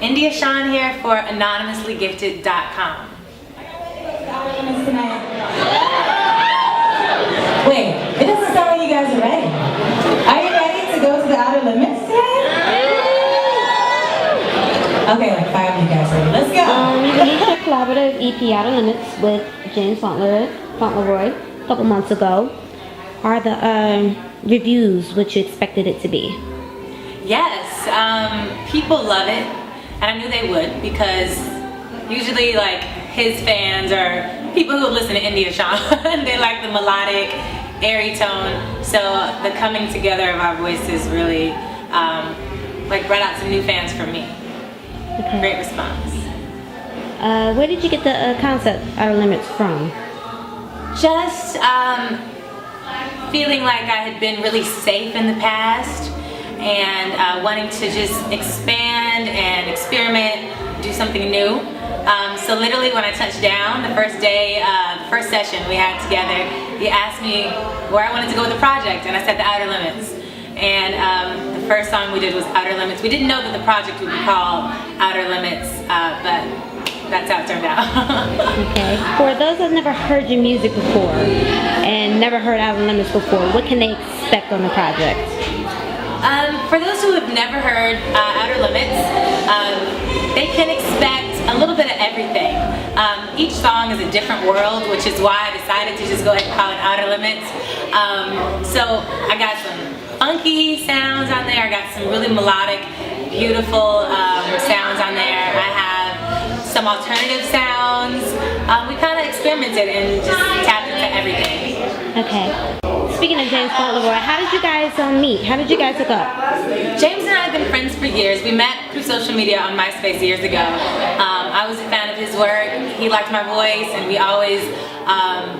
India Shawn here for anonymously.gifted.com. Wait, it doesn't sound like you guys are ready. Are you ready to go to the outer limits today? Okay, like 5 of you guys ready. Let's go. You released your collaborative EP Outer Limits with James Fauntleroy a couple months ago. Are the reviews what you expected it to be? Yes, people love it, and I knew they would because usually like his fans are people who listen to India Shawn. They like the melodic, airy tone. So the coming together of our voices really like brought out some new fans for me. Okay. Great response. Where did you get the concept Outer Limits from? Just feeling like I had been really safe in the past and wanting to just expand and experiment, do something new. So literally when I touched down, the first day, the first session we had together, he asked me where I wanted to go with the project, and I said the Outer Limits. And the first song we did was Outer Limits. We didn't know that the project would be called Outer Limits, but that's how it turned out. Okay. For those that have never heard your music before and never heard Outer Limits before, what can they expect on the project? For those who have never heard Outer Limits, they can expect a little bit of everything. Each song is a different world, which is why I decided to just go ahead and call it Outer Limits. So I got some funky sounds on there. I got some really melodic, beautiful sounds on there. I have some alternative sounds. We kind of experimented and just tapped into everything. Okay. Speaking of James Fauntleroy, how did you guys meet? How did you guys hook up? James and I have been friends for years. We met through social media on MySpace years ago. I was a fan of his work. He liked my voice, and we always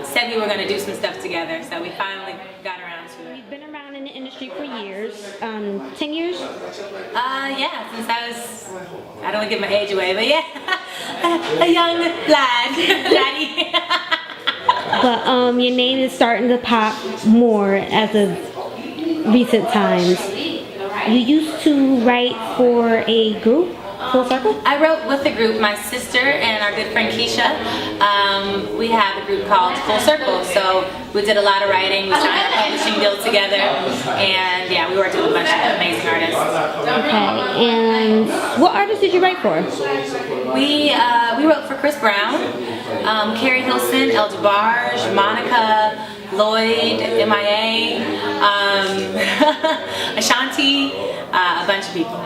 said we were going to do some stuff together. So we finally got around to it. You've been around in the industry for years. 10 years? Yeah, since I don't want to give my age away, but yeah, a young laddie. But your name is starting to pop more as of recent times. You used to write for a group, Full Circle? I wrote with the group, my sister and our good friend Keisha. We have a group called Full Circle, so we did a lot of writing. We signed a publishing deal together, and yeah, we worked with a bunch of amazing artists. Okay, and what artists did you write for? We wrote for Chris Brown, Carrie Hilson, El DeBarge, Monica, Lloyd, MIA, Ashanti, a bunch of people.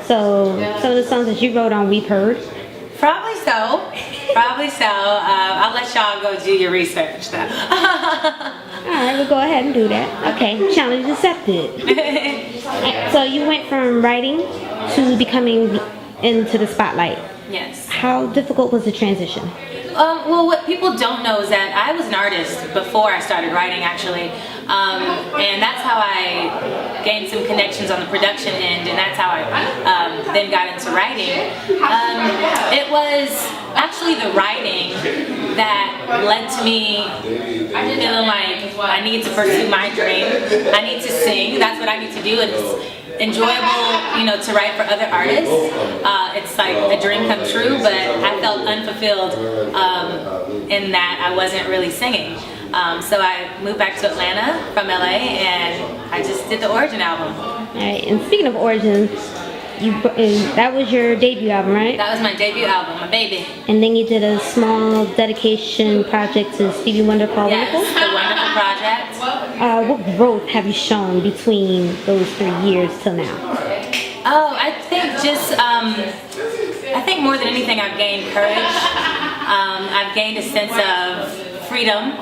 So some of the songs that you wrote on, we've heard? Probably so. Probably so. I'll let y'all go do your research though. Alright, we'll go ahead and do that. Okay, challenge accepted. So you went from writing to becoming into the spotlight. Yes. How difficult was the transition? Well, what people don't know is that I was an artist before I started writing, actually. And that's how I gained some connections on the production end, and that's how I then got into writing. It was actually the writing that led to me feeling like I need to pursue my dream. I need to sing. That's what I need to do. It's enjoyable, you know, to write for other artists. It's like a dream come true, but I felt unfulfilled in that I wasn't really singing. So I moved back to Atlanta from LA, and I just did the Origin album. Alright, and speaking of Origin, that was your debut album, right? That was my debut album, my baby. And then you did a small dedication project to Stevie Wonder called Wonderful? Yes, the Wonderful Project. What growth have you shown between those 3 years till now? Oh, I think just, I think more than anything I've gained courage. I've gained a sense of freedom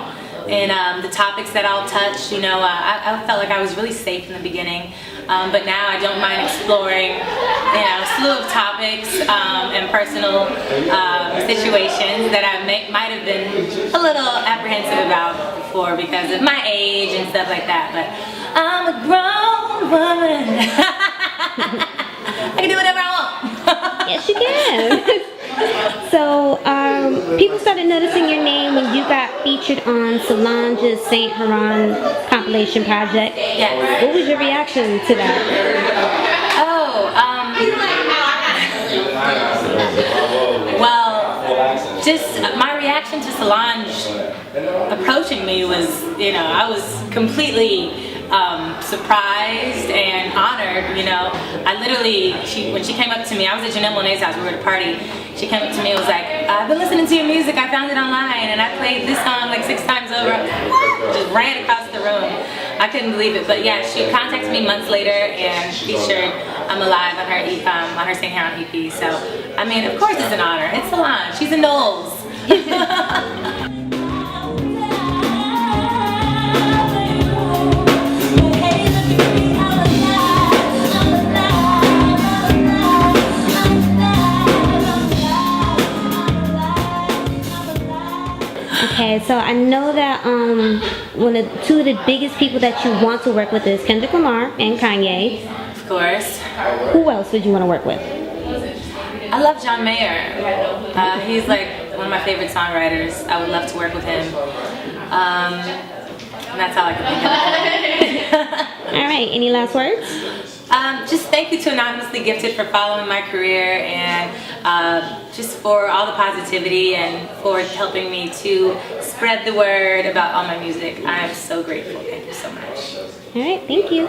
in the topics that I'll touch. You know, I felt like I was really safe in the beginning, but now I don't mind exploring, you know, a slew of topics and personal situations that I might have been a little apprehensive about before because of my age and stuff like that. But I'm a grown woman. I can do whatever I want. Yes, you can. So, people started noticing your name when you got featured on Solange's Saint Heron compilation project. Yes. What was your reaction to that? Oh, just my reaction to Solange approaching me was, you know, I was completely surprised and honored. You know, I literally, when she came up to me, I was at Janelle Monáe's house, we were at a party. She came up to me and was like, I've been listening to your music, I found it online, and I played this song like 6 times over. Just ran across the room. I couldn't believe it. But yeah, she contacted me months later and featured I'm Alive on her St. Heron EP. So, I mean, of course it's an honor. It's Solange. She's a Knowles. Okay, so I know that two of the biggest people that you want to work with is Kendrick Lamar and Kanye. Of course. Who else would you want to work with? I love John Mayer. He's like one of my favorite songwriters. I would love to work with him. And that's all I can think of. All right, any last words? Just thank you to Anonymously Gifted for following my career and just for all the positivity and for helping me to spread the word about all my music. I am so grateful. Thank you so much. All right, thank you.